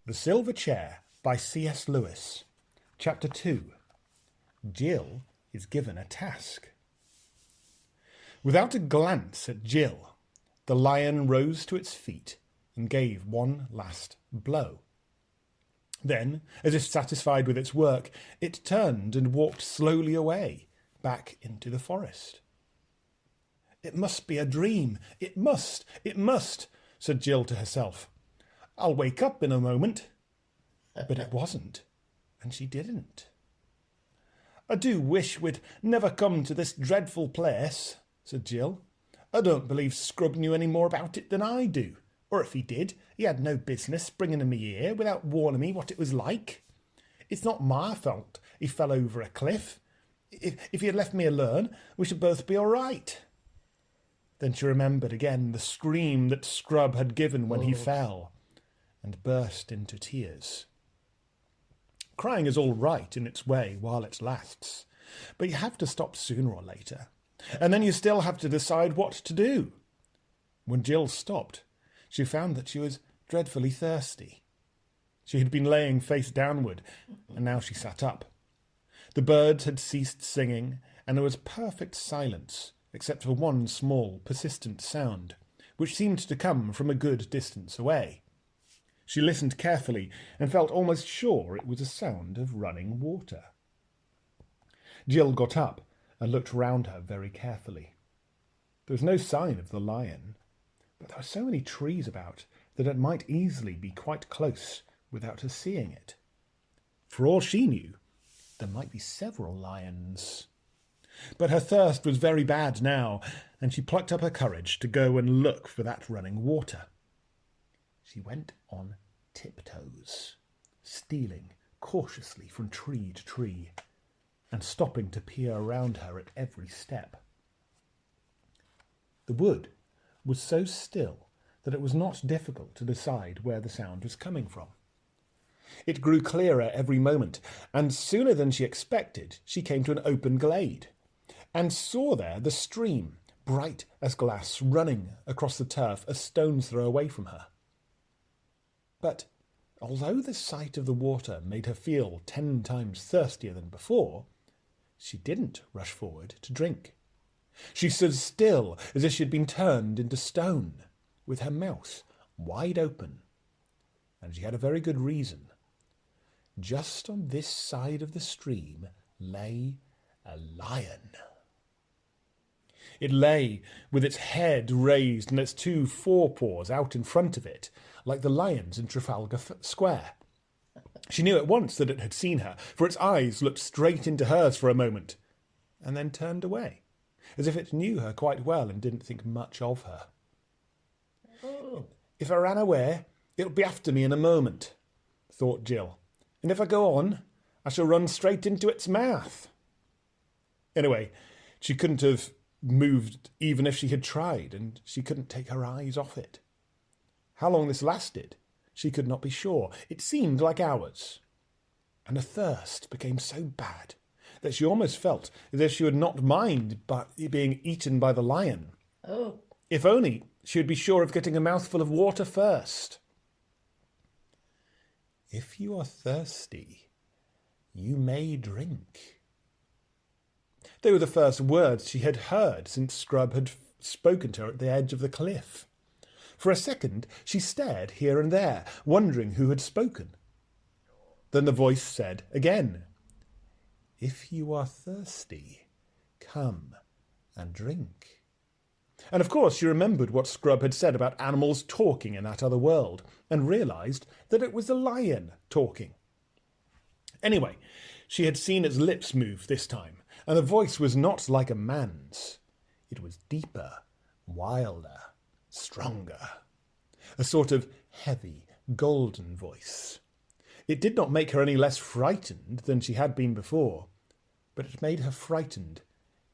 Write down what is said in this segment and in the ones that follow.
The Silver Chair by C.S. Lewis. Chapter 2. Jill is given a task. Without a glance at Jill, the lion rose to its feet and gave one last blow. Then, as if satisfied with its work, it turned and walked slowly away, back into the forest. "It must be a dream. It must, said Jill to herself. "I'll wake up in a moment." But it wasn't, and she didn't. "I do wish we'd never come to this dreadful place," said Jill. "I don't believe Scrub knew any more about it than I do. Or if he did, he had no business bringing me here without warning me what it was like. It's not my fault he fell over a cliff. If he had left me alone, we should both be all right." Then she remembered again the scream that Scrub had given when he fell, and burst into tears. Crying is all right in its way while it lasts, but you have to stop sooner or later, and then you still have to decide what to do. When Jill stopped, she found that she was dreadfully thirsty. She had been laying face downward, and now she sat up. The birds had ceased singing, and there was perfect silence, except for one small, persistent sound, which seemed to come from a good distance away. She listened carefully and felt almost sure it was a sound of running water. Jill got up and looked round her very carefully. There was no sign of the lion, but there were so many trees about that it might easily be quite close without her seeing it. For all she knew, there might be several lions. But her thirst was very bad now, and she plucked up her courage to go and look for that running water. She went on tiptoes, stealing cautiously from tree to tree, and stopping to peer around her at every step. The wood was so still that it was not difficult to decide where the sound was coming from. It grew clearer every moment, and sooner than she expected, she came to an open glade, and saw there the stream, bright as glass, running across the turf a stone's throw away from her. But although the sight of the water made her feel 10 times thirstier than before, she didn't rush forward to drink. She stood still as if she had been turned into stone, with her mouth wide open. And she had a very good reason. Just on this side of the stream lay a lion. It lay with its head raised and its 2 forepaws out in front of it, like the lions in Trafalgar Square. She knew at once that it had seen her, for its eyes looked straight into hers for a moment, and then turned away, as if it knew her quite well and didn't think much of her. "If I ran away, it'll be after me in a moment," thought Jill, "and if I go on, I shall run straight into its mouth." Anyway, she couldn't have moved even if she had tried, and she couldn't take her eyes off it. How long this lasted, she could not be sure. It seemed like hours, and her thirst became so bad that she almost felt as if she would not mind being eaten by the lion. If only she would be sure of getting a mouthful of water first. "If you are thirsty, you may drink." They were the first words she had heard since Scrub had spoken to her at the edge of the cliff. For a second she stared here and there, wondering who had spoken. Then the voice said again, "If you are thirsty, come and drink." And of course she remembered what Scrub had said about animals talking in that other world, and realised that it was the lion talking. Anyway, she had seen its lips move this time, and the voice was not like a man's. It was deeper, wilder, stronger. A sort of heavy, golden voice. It did not make her any less frightened than she had been before, but it made her frightened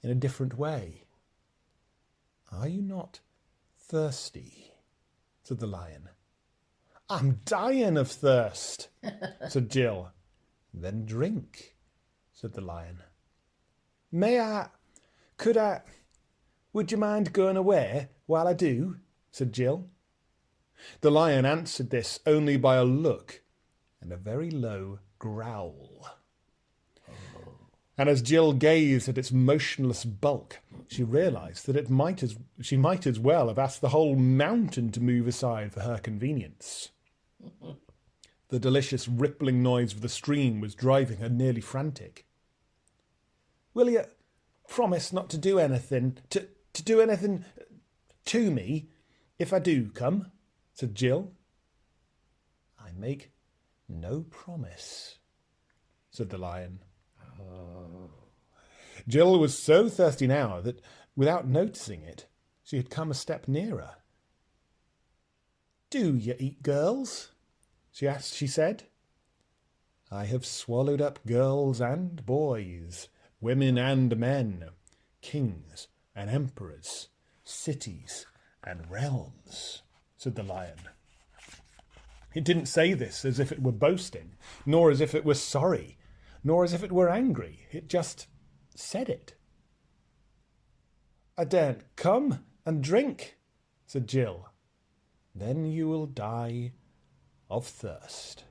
in a different way. "Are you not thirsty?" said the lion. "I'm dying of thirst," said Jill. "Then drink," said the lion. Would you mind going away while I do?" said Jill. The lion answered this only by a look, and a very low growl. And as Jill gazed at its motionless bulk, she realised that she might as well have asked the whole mountain to move aside for her convenience. The delicious rippling noise of the stream was driving her nearly frantic. "Will you promise not to do anything, to do anything to me, if I do come?" said Jill. "I make no promise," said the lion. Jill was so thirsty now that, without noticing it, she had come a step nearer. "Do you eat girls?" she said. "I have swallowed up girls and boys, women and men, kings and emperors, cities and realms," said the lion. It didn't say this as if it were boasting, nor as if it were sorry, nor as if it were angry. It just said it. "I daren't come and drink," said Jill. "Then you will die of thirst,"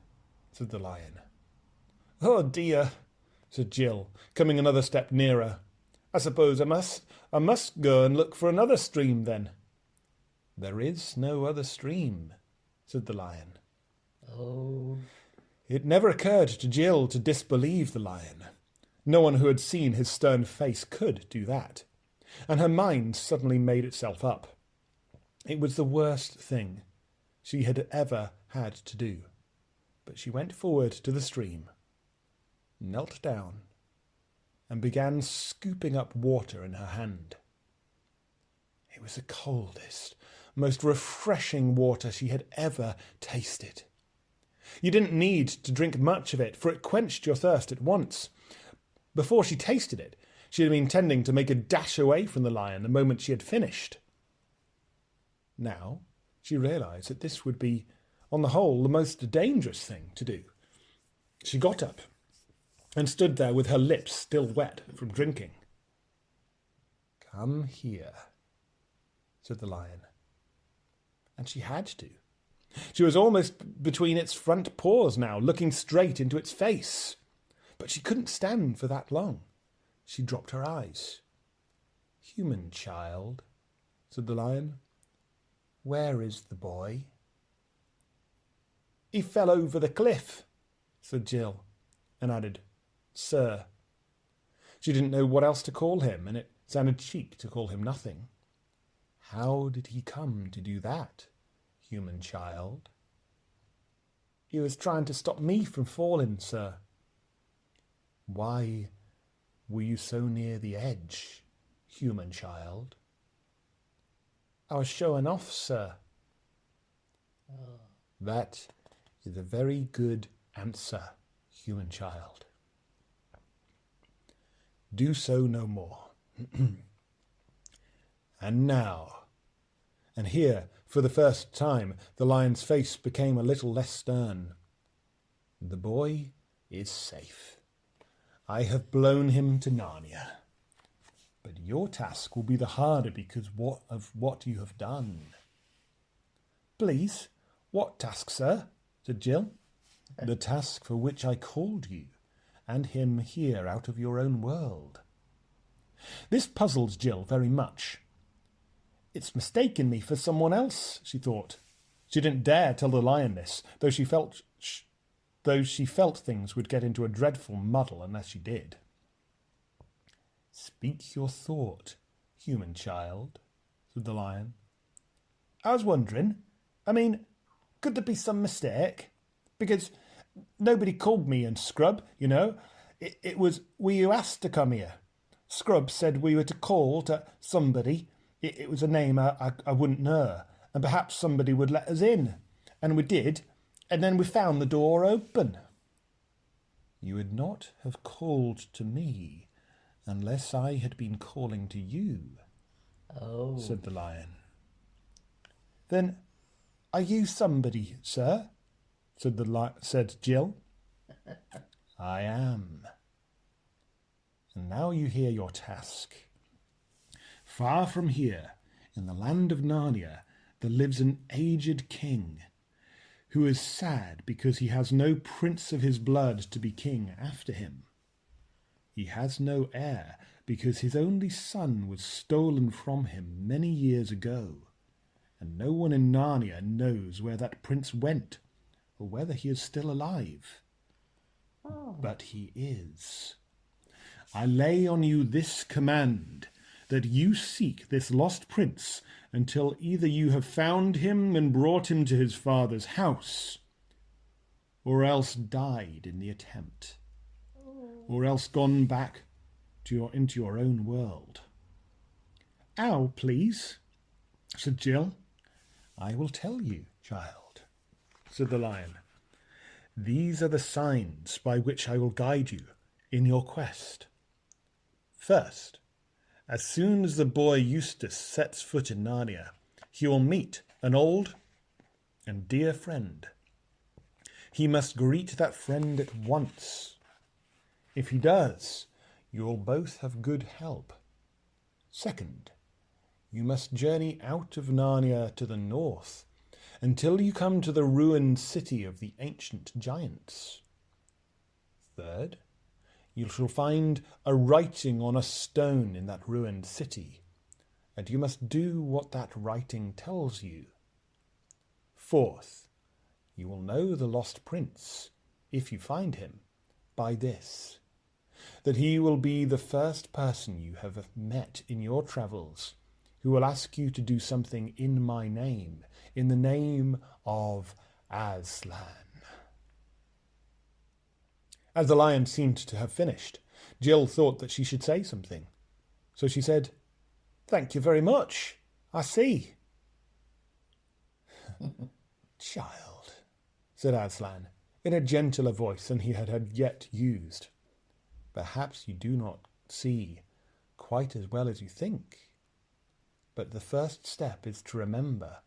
said the lion. "Oh dear," said Jill, coming another step nearer. "I suppose I must go and look for another stream then." "There is no other stream," said the lion. Oh. It never occurred to Jill to disbelieve the lion. No one who had seen his stern face could do that. And her mind suddenly made itself up. It was the worst thing she had ever had to do. But she went forward to the stream, knelt down, and began scooping up water in her hand. It was the coldest, most refreshing water she had ever tasted. You didn't need to drink much of it, for it quenched your thirst at once. Before she tasted it, she had been intending to make a dash away from the lion the moment she had finished. Now she realised that this would be, on the whole, the most dangerous thing to do. She got up and stood there with her lips still wet from drinking. "Come here," said the lion. And she had to. She was almost between its front paws now, looking straight into its face. But she couldn't stand for that long. She dropped her eyes. "Human child," said the lion, "where is the boy?" "He fell over the cliff," said Jill, and added, "Sir." She didn't know what else to call him, and it sounded cheek to call him nothing. "How did he come to do that, human child?" "He was trying to stop me from falling, sir." "Why were you so near the edge, human child?" "I was showing off, sir." "That is a very good answer, human child. Do so no more. And now," and here, for the first time, the lion's face became a little less stern, "the boy is safe. I have blown him to Narnia. But your task will be the harder because of what you have done." "Please, what task, sir?" said Jill. "The task for which I called you, and him here out of your own world." This puzzled Jill very much. "It's mistaken me for someone else," she thought. She didn't dare tell the lion this, though she felt things would get into a dreadful muddle unless she did. "Speak your thought, human child," said the lion. "I was wondering, could there be some mistake? Because nobody called me and Scrub, you know. It was we who asked to come here. Scrub said we were to call to somebody. It was a name I wouldn't know, and perhaps somebody would let us in. And we did, and then we found the door open." "You would not have called to me unless I had been calling to you," said the lion. "Then are you somebody, sir?" said Jill. "I am. And now you hear your task. Far from here, in the land of Narnia, there lives an aged king who is sad because he has no prince of his blood to be king after him. He has no heir because his only son was stolen from him many years ago, and no one in Narnia knows where that prince went or whether he is still alive. But he is. I lay on you this command, that you seek this lost prince until either you have found him and brought him to his father's house, or else died in the attempt, or else gone back into your own world. Ow, please, said Jill. I will tell you, child, said the lion. These are the signs by which I will guide you in your quest. First, as soon as the boy Eustace sets foot in Narnia, he will meet an old and dear friend. He must greet that friend at once. If he does, you will both have good help. Second, you must journey out of Narnia to the north until you come to the ruined city of the ancient giants. Third, you shall find a writing on a stone in that ruined city, and you must do what that writing tells you. Fourth, you will know the lost prince, if you find him, by this, that he will be the first person you have met in your travels who will ask you to do something in my name, in the name of Aslan. As the lion seemed to have finished, Jill thought that she should say something. So she said, Thank you very much. I see. Child, said Aslan, in a gentler voice than he had yet used. Perhaps you do not see quite as well as you think. But the first step is to remember.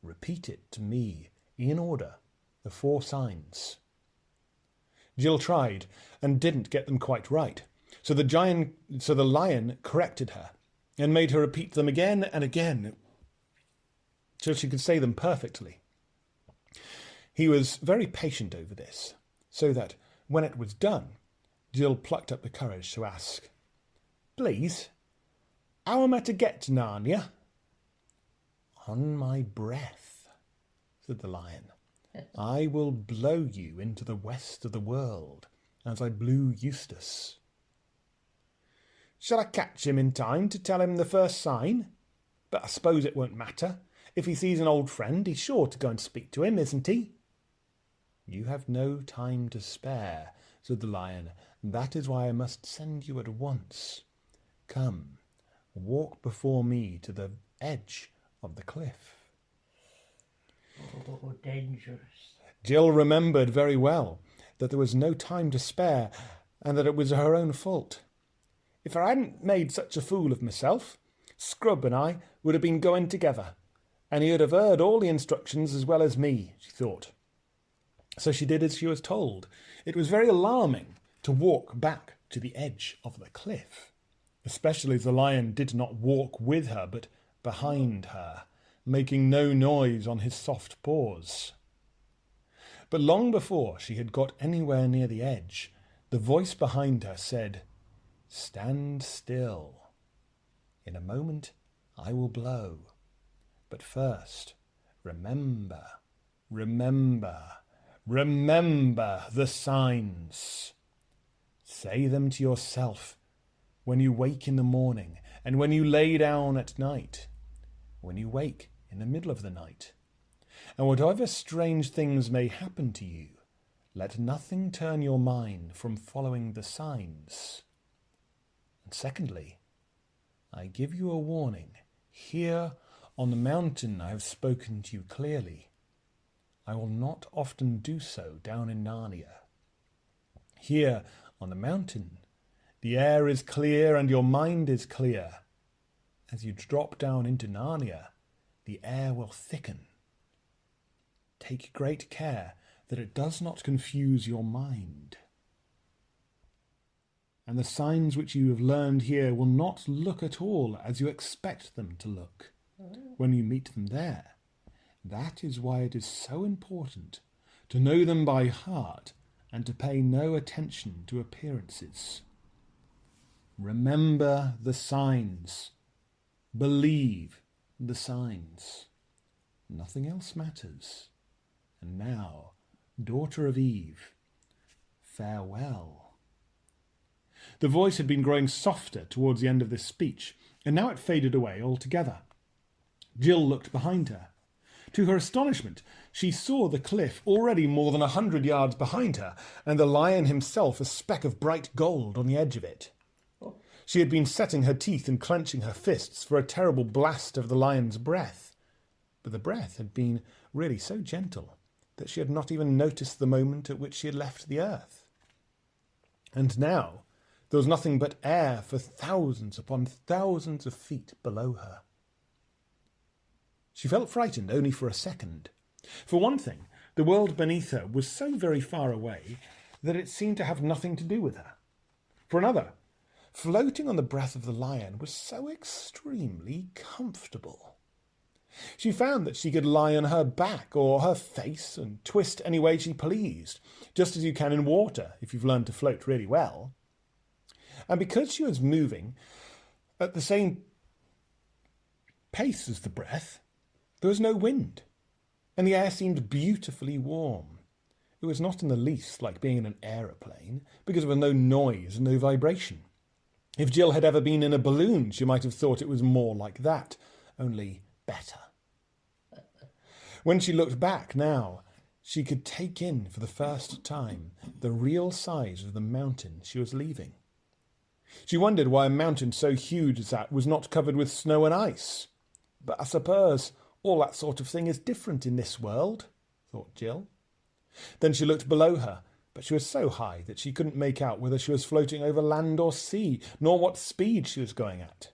Repeat it to me, in order, the 4 signs. Jill tried and didn't get them quite right, so the lion corrected her and made her repeat them again and again till she could say them perfectly. He was very patient over this, so that when it was done, Jill plucked up the courage to ask, Please, how am I to get to Narnia? On my breath, said the lion. I will blow you into the west of the world, as I blew Eustace. Shall I catch him in time to tell him the first sign? But I suppose it won't matter. If he sees an old friend, he's sure to go and speak to him, isn't he? You have no time to spare, said the lion. That is why I must send you at once. Come, walk before me to the edge of the cliff. Oh, dangerous. Jill remembered very well that there was no time to spare and that it was her own fault. If I hadn't made such a fool of myself, Scrub and I would have been going together, and he would have heard all the instructions as well as me, she thought. So she did as she was told. It was very alarming to walk back to the edge of the cliff, especially as the lion did not walk with her but behind her, making no noise on his soft paws. But long before she had got anywhere near the edge, the voice behind her said, Stand still. In a moment I will blow. But first, remember the signs. Say them to yourself when you wake in the morning and when you lay down at night, when you wake in the middle of the night. And whatever strange things may happen to you, let nothing turn your mind from following the signs. And secondly, I give you a warning. Here on the mountain I have spoken to you clearly. I will not often do so down in Narnia. Here on the mountain, the air is clear and your mind is clear. As you drop down into Narnia, the air will thicken. Take great care that it does not confuse your mind. And the signs which you have learned here will not look at all as you expect them to look when you meet them there. That is why it is so important to know them by heart and to pay no attention to appearances. Remember the signs. Believe the signs. Nothing else matters. And now, daughter of Eve, farewell. The voice had been growing softer towards the end of this speech, and now it faded away altogether. Jill looked behind her. To her astonishment, she saw the cliff already more than 100 yards behind her, and the lion himself a speck of bright gold on the edge of it. She had been setting her teeth and clenching her fists for a terrible blast of the lion's breath, but the breath had been really so gentle that she had not even noticed the moment at which she had left the earth. And now there was nothing but air for thousands upon thousands of feet below her. She felt frightened only for a second. For one thing, the world beneath her was so very far away that it seemed to have nothing to do with her. For another, floating on the breath of the lion was so extremely comfortable. She found that she could lie on her back or her face and twist any way she pleased, just as you can in water if you've learned to float really well. And because she was moving at the same pace as the breath, there was no wind, and the air seemed beautifully warm. It was not in the least like being in an aeroplane, because there was no noise and no vibration. If Jill had ever been in a balloon, she might have thought it was more like that, only better. When she looked back now, she could take in for the first time the real size of the mountain she was leaving. She wondered why a mountain so huge as that was not covered with snow and ice. But I suppose all that sort of thing is different in this world, thought Jill. Then she looked below her, but she was so high that she couldn't make out whether she was floating over land or sea, nor what speed she was going at.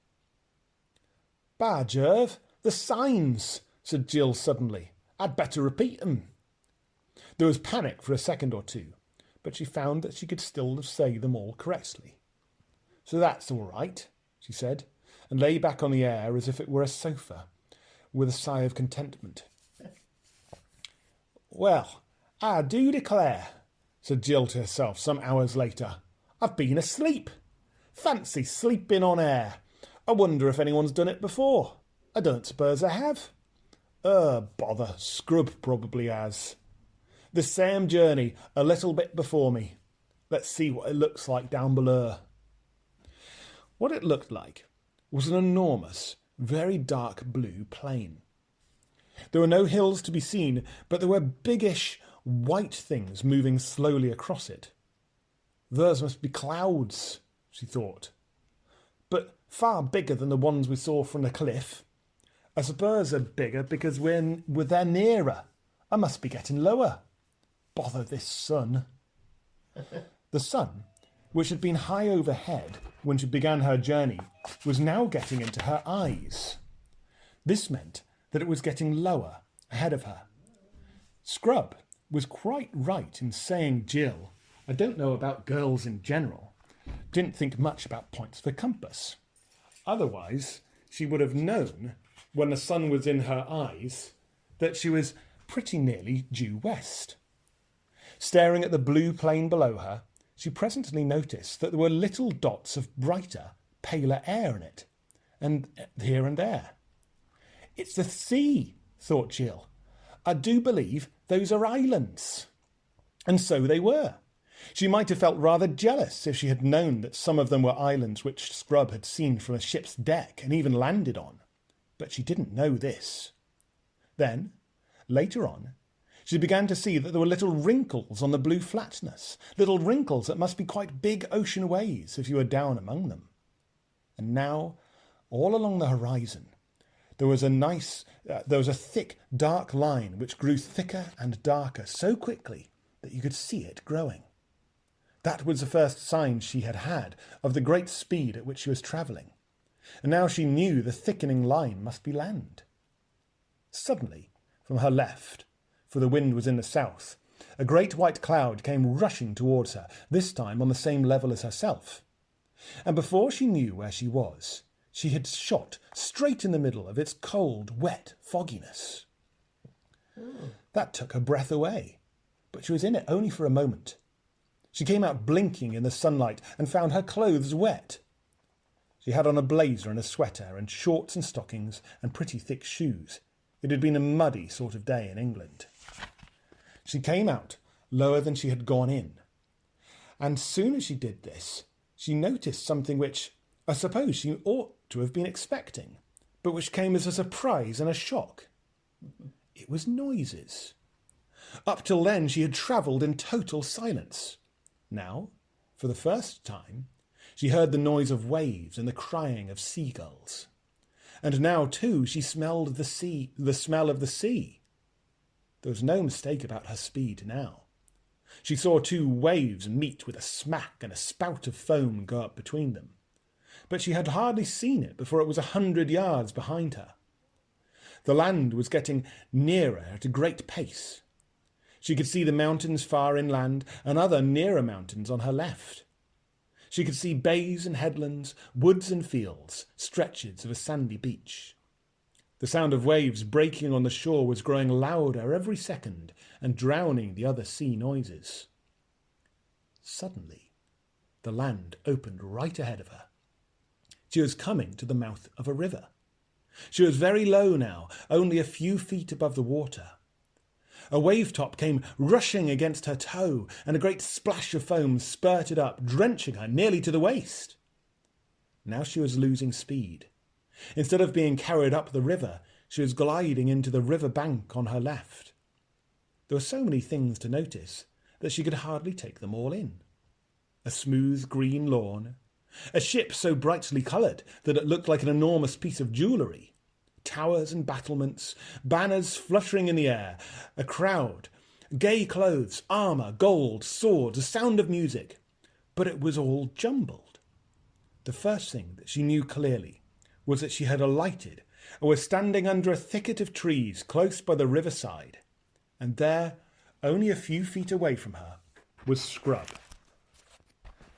"By Jove, the signs," said Jill suddenly. "I'd better repeat 'em." There was panic for a second or two, but she found that she could still say them all correctly. "So that's all right," she said, and lay back on the air as if it were a sofa, with a sigh of contentment. "Well, I do declare," said Jill to herself some hours later. "I've been asleep. Fancy sleeping on air. I wonder if anyone's done it before. I don't suppose I have. Bother, Scrub probably has. The same journey, a little bit before me. Let's see what it looks like down below." What it looked like was an enormous, very dark blue plain. There were no hills to be seen, but there were biggish white things moving slowly across it. Those must be clouds, she thought, but far bigger than the ones we saw from the cliff. I suppose they're bigger because they're nearer. I must be getting lower. Bother this sun. The sun, which had been high overhead when she began her journey, was now getting into her eyes. This meant that it was getting lower ahead of her. Scrub was quite right in saying Jill, I don't know about girls in general, didn't think much about points for compass. Otherwise, she would have known, when the sun was in her eyes, that she was pretty nearly due west. Staring at the blue plain below her, she presently noticed that there were little dots of brighter, paler air in it, and here and there. "It's the sea," thought Jill. "I do believe those are islands." And so they were. She might have felt rather jealous if she had known that some of them were islands which Scrub had seen from a ship's deck and even landed on. But she didn't know this. Then, later on, she began to see that there were little wrinkles on the blue flatness, little wrinkles that must be quite big ocean waves if you were down among them. And now, all along the horizon, there was a thick, dark line which grew thicker and darker so quickly that you could see it growing. That was the first sign she had had of the great speed at which she was travelling, and now she knew the thickening line must be land. Suddenly, from her left, for the wind was in the south, a great white cloud came rushing towards her, this time on the same level as herself. And before she knew where she was, she had shot straight in the middle of its cold, wet fogginess. That took her breath away, but she was in it only for a moment. She came out blinking in the sunlight and found her clothes wet. She had on a blazer and a sweater and shorts and stockings and pretty thick shoes. It had been a muddy sort of day in England. She came out lower than she had gone in, and soon as she did this, she noticed something which I suppose she ought to have been expecting, but which came as a surprise and a shock. It was noises. Up till then she had travelled in total silence. Now, for the first time, she heard the noise of waves and the crying of seagulls. And now, too, she smelled the smell of the sea. There was no mistake about her speed now. She saw two waves meet with a smack and a spout of foam go up between them. But she had hardly seen it before it was 100 yards behind her. The land was getting nearer at a great pace. She could see the mountains far inland and other nearer mountains on her left. She could see bays and headlands, woods and fields, stretches of a sandy beach. The sound of waves breaking on the shore was growing louder every second and drowning the other sea noises. Suddenly, the land opened right ahead of her. She was coming to the mouth of a river. She was very low now, only a few feet above the water. A wave-top came rushing against her toe, and a great splash of foam spurted up, drenching her nearly to the waist. Now she was losing speed. Instead of being carried up the river, she was gliding into the river bank on her left. There were so many things to notice that she could hardly take them all in. A smooth green lawn, a ship so brightly coloured that it looked like an enormous piece of jewellery, towers and battlements, banners fluttering in the air, a crowd, gay clothes, armour, gold, swords, a sound of music. But it was all jumbled. The first thing that she knew clearly was that she had alighted and was standing under a thicket of trees close by the riverside, and there, only a few feet away from her, was Scrub.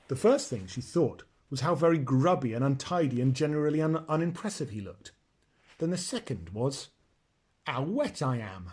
The first thing she thought was how very grubby and untidy and generally unimpressive he looked. Then the second was, how wet I am.